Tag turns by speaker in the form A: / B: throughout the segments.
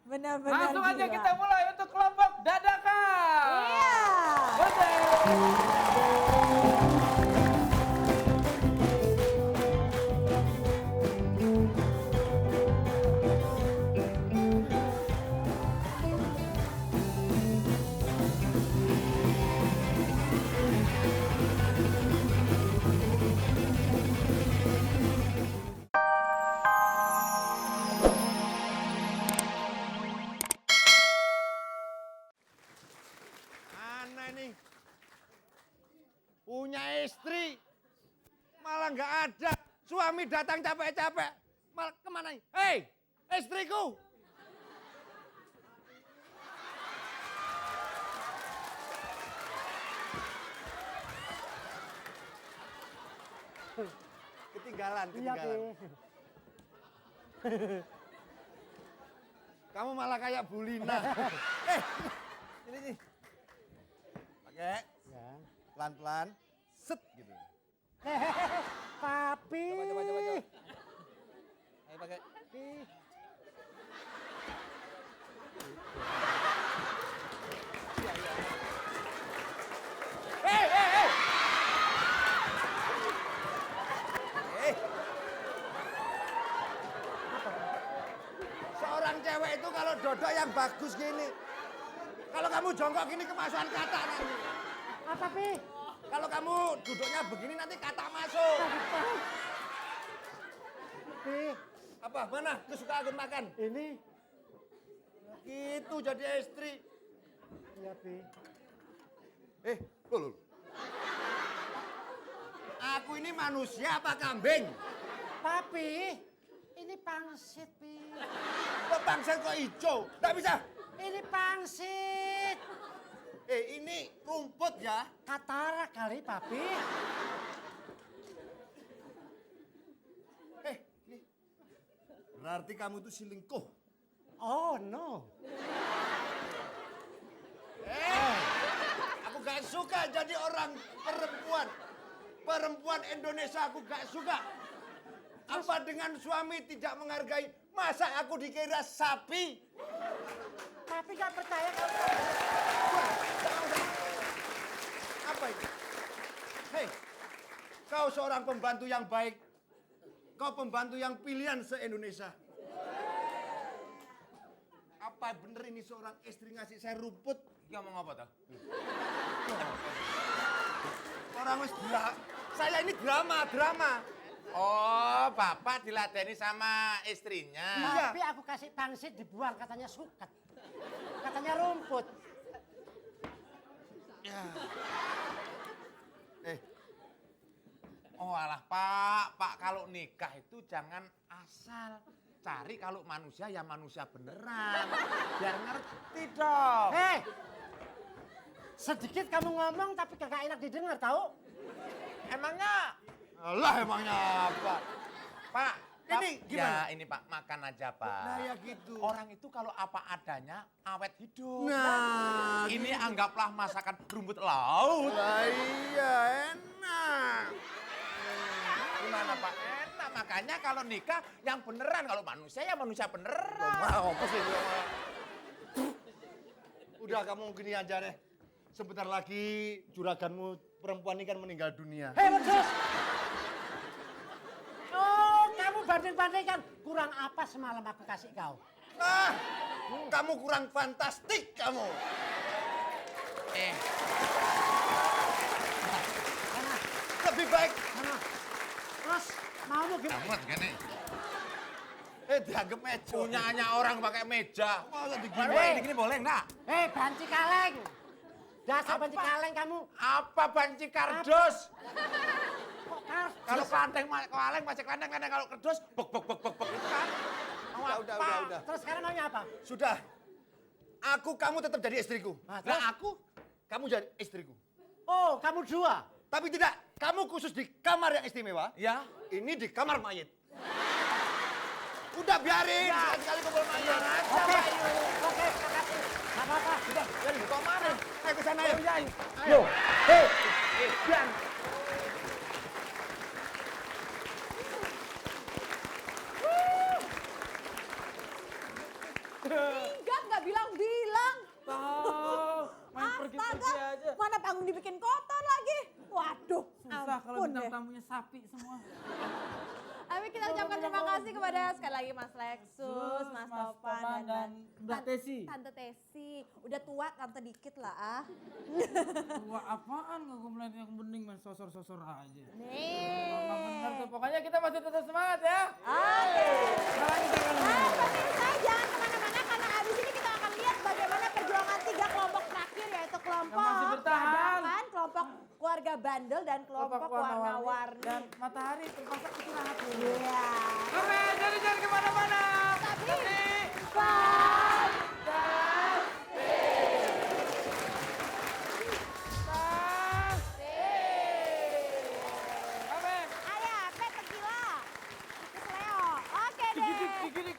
A: Benar-benar
B: Langsung aja
A: gila.
B: kita mulai untuk kelompok dadakan.
A: Iya.
C: Mana ini? Punya istri, malah nggak ada. Suami datang capek-capek, malah kemana ini? Hei, istriku! Ketinggalan. Kamu malah kayak Bulina. Ini nih. Pakai.
D: Ya.
C: Pelan-pelan. Set gitu.
D: Papi.
C: Coba. Ayo pakai. Hei. Seorang cewek itu kalau dodok yang bagus gini. Kalau kamu jongkok gini kemasukan kata nanti.
D: Apa, Pi?
C: Kalau kamu duduknya begini nanti kata masuk.
D: Pi,
C: Apa? Mana? Kesukaan makan?
D: ini.
C: Gitu jadi istri.
D: Iya, Pi.
C: Loh. Aku ini manusia apa kambing?
D: Papi, ini pangsit, Pi.
C: Kok bangsa kok hijau? Nggak bisa.
D: Ini pangsit.
C: Ini rumput ya.
D: Katara kali, Papi.
C: Ini. Berarti kamu itu selingkuh.
D: Oh, no.
C: Aku gak suka jadi orang perempuan. Perempuan Indonesia aku gak suka. Apa dengan suami tidak menghargai? Masa aku dikira sapi?
D: Papi gak percaya kalau...
C: Apa ini? Hei, kau seorang pembantu yang baik. Kau pembantu yang pilihan se-Indonesia. Apa bener ini seorang istri ngasih saya rumput?
B: Ngomong apa tuh?
C: Orang wis saya ini drama.
B: Oh, bapak diladeni sama istrinya.
C: Iya.
D: Tapi aku kasih pangsit dibuang, katanya suket. Katanya rumput.
B: Oh alah Pak kalau nikah itu jangan asal. Cari kalau manusia ya manusia beneran. Biar ngerti dong.
D: Hei! Sedikit kamu ngomong tapi kagak enak didengar, tahu?
B: Emangnya?
C: Lah emangnya apa?
B: Pak,
C: Ini gimana?
B: Ya ini Pak, makan aja Pak.
C: Nah ya gitu.
B: Orang itu kalau apa adanya awet hidup.
C: Nah,
B: Ini anggaplah masakan rumput laut.
C: lah iya enak.
B: Gimana Pak? Enak, makanya kalau nikah yang beneran. Kalau manusia ya manusia beneran.
C: Apa sih? Udah kamu gini aja deh. Sebentar lagi juraganmu perempuan ini kan meninggal dunia.
D: Hei, Wedus! Oh, kamu banding-bandingkan. Kurang apa semalam aku kasih kau?
C: Ah, kamu kurang fantastik kamu.
D: Sana,
C: Lebih baik.
D: sana. Terus, maumu gimana?
B: Amat gini.
C: Dianggap meja.
B: Punyanya orang pakai meja.
C: Masa
B: Gimana
C: digini?
B: ini boleh enggak?
D: Hei, banci kaleng. Dasar
B: Apa?
D: banci kaleng kamu.
B: Apa banci kardus?
D: Kok kardus?
B: Kalau kelanteng kaleng pasti kelanteng kalau kardus bek itu kan. Mau
C: Udah.
B: apa?
D: Terus sekarang maunya apa?
C: Sudah. Kamu tetap jadi istriku.
D: Nah, terus?
B: Lah aku
C: Kamu jadi istriku.
D: Oh, kamu dua.
C: Tapi tidak, kamu khusus di kamar yang istimewa.
B: ya.
C: Ini di kamar mayit. Udah biarin,
B: Ya.
C: sekali-sekali kumpul mayit.
D: Oke, oke, makasih. Gak apa-apa.
C: Udah, biarin. Kau mana? Ayo ke sana, ayo.
B: Ayo.
C: Hei,
B: Bian.
A: namanya sapi semua.
E: Tapi kita ucapkan terima kasih kepada sekali lagi Mas Lexus, Mas Topan
A: dan Mbak Tesi.
E: Tante Tesi. Udah tua, tante dikit lah ah.
A: Wah apaan nggak gue melihat yang bening main sosor-sosor aja. Nggak bener
E: Nih.
A: tuh. Pokoknya kita masih tetap semangat ya.
E: Oke.
A: Sekarang kita akan
E: Nah, pemirsa jangan kemana-mana karena abis ini kita akan lihat bagaimana perjuangan 3 kelompok terakhir yaitu kelompok
A: Yang masih bertahan.
E: Dadakan, kelompok keluarga bandel dan kelompok warna-warni.
A: dan matahari terpaksa istirahat dulu.
E: Iya.
A: Oke, jadi jangan kemana-mana.
E: Tapi
A: Oke.
E: ayah, pet tequila. Kesleo. Oke deh.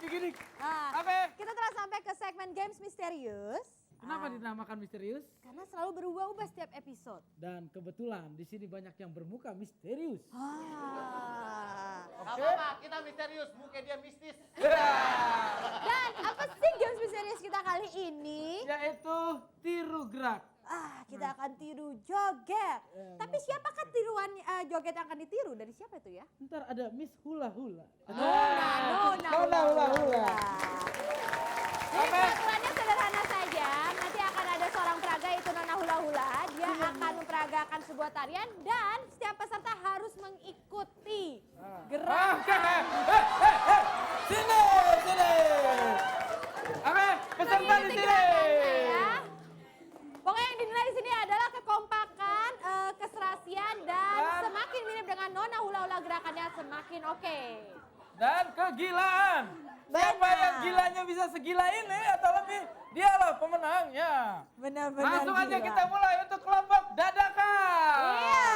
A: Digidik.
E: Nah,
A: Oke.
E: kita telah sampai ke segmen Games Misterius.
A: Kenapa dinamakan misterius?
E: Karena selalu berubah-ubah setiap episode.
A: Dan kebetulan di sini banyak yang bermuka misterius.
C: Gak apa-apa, kita misterius, mungkin dia mistis.
E: Dan apa sih Games Misterius kita kali ini?
A: Yaitu tiru gerak.
E: Kita akan tiru joget. Tapi siapakah tiruan joget yang akan ditiru? Dari siapa itu ya?
A: Ntar ada Miss Hula Hula.
E: Nona
A: hula.
E: Jadi peraturannya sederhana saja. Nanti akan ada seorang peraga yaitu Nona Hula Hula. Dia akan memperagakan sebuah tarian dan setiap peserta harus mengikuti gerak.
A: Sini. Oke, peserta di
E: Mengikuti
A: sini.
E: gerakannya ya. Pokoknya yang dinilai di sini adalah kekompakan, keserasian dan semakin mirip dengan Nona Hula Hula gerakannya semakin oke.
A: Dan kegilaan. Siapa
E: Benar.
A: yang gilanya bisa segila ini atau lebih, dialah pemenangnya.
E: Benar-benar
A: Langsung aja
E: gila.
A: kita mulai untuk kelompok dadakan.
E: Iya.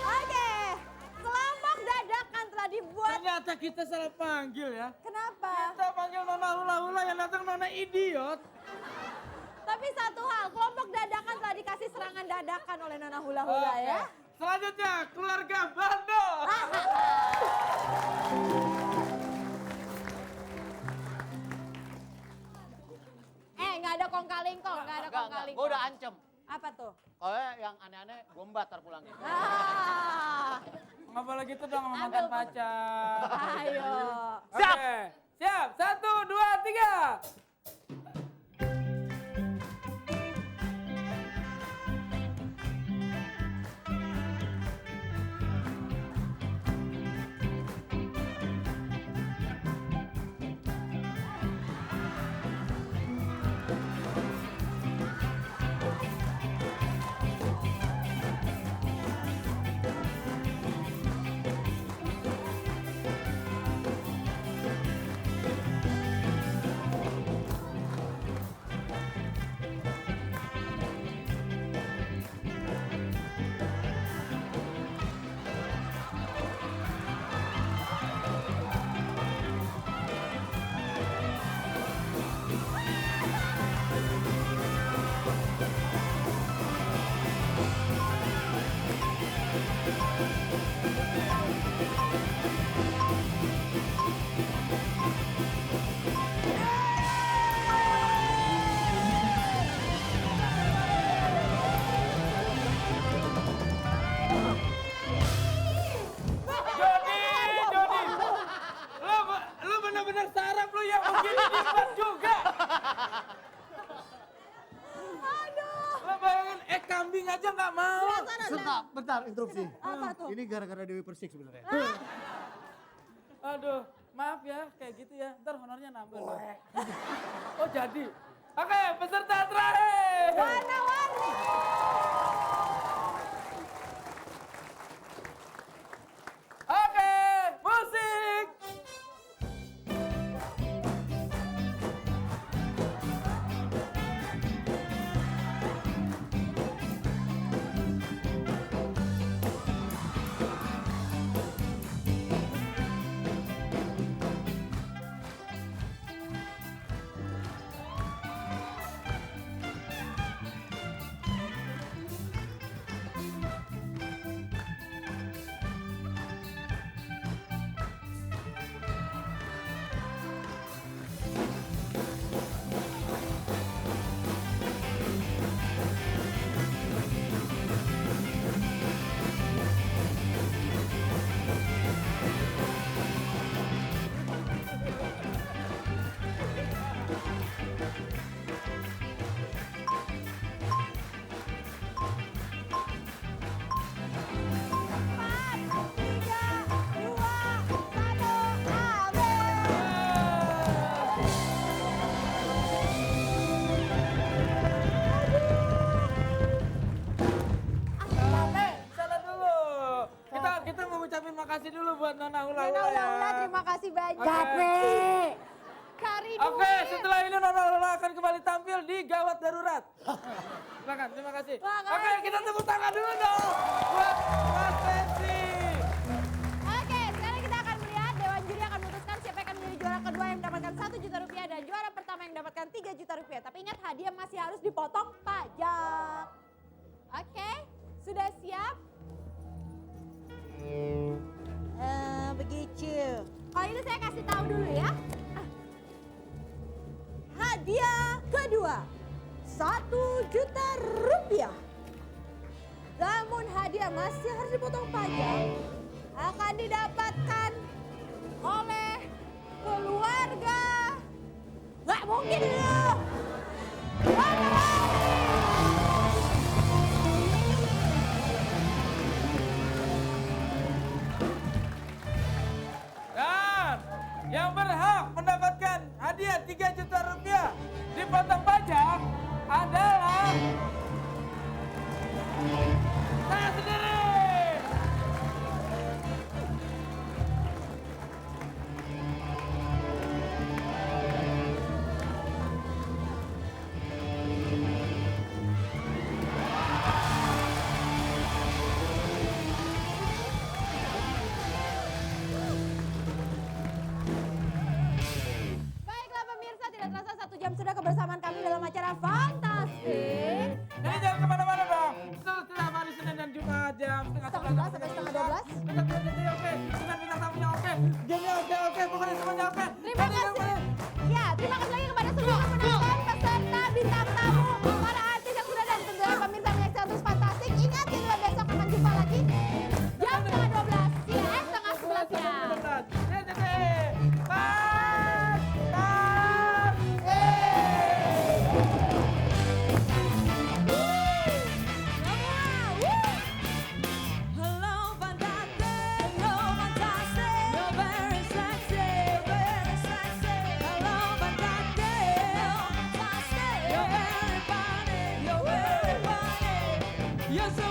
E: Oke, kelompok dadakan telah dibuat.
A: Ternyata kita salah panggil ya.
E: Kenapa?
A: Kita panggil Nona Hula Hula yang datang Nona Idiot.
E: Tapi satu hal, kelompok dadakan telah dikasih serangan dadakan oleh Nona Hula Hula
A: Oke.
E: ya.
A: Selanjutnya keluarga bandel.
E: Nggak ada kong kaling kong, nggak ada kong kaling.
F: Gue udah ancam.
E: Apa tuh?
F: Kalau yang aneh-aneh gue batar pulangnya.
A: Nggak boleh gitu dong sama
E: Ambil
A: mantan
E: kok.
A: pacar.
E: Ayo.
F: Siap.
A: Oke, siap. 1, 2, 3. bener-bener sarap lu yang begini dibuat juga. Lo bayangin kambing aja nggak mau.
D: Bentar, interupsi.
E: Apa tuh?
D: Ini gara-gara Dewi Persik sebenarnya.
A: Aduh, maaf ya kayak gitu ya. Ntar honornya nambah loh. Oh jadi. Oke, peserta terakhir.
E: Warna-warni.
A: Oke, musik. Salah dulu. Kita mau ucapin makasih dulu buat Nona Hula Hula ya.
E: Hula-hula, terima kasih banyak.
A: Capek.
E: Kari
A: Oke, setelah ini Nona Hula akan kembali tampil di Gawat Darurat. Silakan, terima kasih.
E: Makasih.
A: Oke, kita tepuk tangan dulu dong buat Mas Pensi.
E: Oke, sekarang kita akan melihat Dewan Juri akan memutuskan siapa yang akan menjadi juara kedua yang mendapatkan 1 juta rupiah dan juara pertama yang mendapatkan 3 juta rupiah. Tapi ingat hadiah masih harus dipotong pajak. Oke, sudah siap? Begitu. Kalau itu saya kasih tahu dulu ya. Hadiah kedua, 1 juta rupiah. Namun hadiah masih harus dipotong pajak akan didapatkan oleh keluarga. Nggak mungkin loh.
A: Dan yang berhak mendapatkan hadiah 3 juta rupiah dipotong pajak adalah saya sendiri.
E: Baiklah pemirsa, tidak terasa 1 jam sudah kebersamaan kami dalam acara Fantastik.
A: Jadi jangan kemana-mana dong. Setiap hari Senin dan Jumat jam
E: Setengah 11 sampai setengah 12.
A: Oke, dengan bintang tamunya oke, gamenya oke, pokoknya semuanya oke.
E: Terima kasih. Ya, terima kasih lagi kepada seluruh penonton, peserta, bintang tamu, para artis yang sudah dan tentunya pemirsa menyaksikan terus Fantastik. Ingat, kita besok akan jumpa lagi jam setengah 12. Ya, setengah 11 ya. Hello, Fantastic. Hello, Fantastic. You're very sexy. Very sexy. Hello, Fantastic. Fantastic. You're very funny. You're very funny. You're so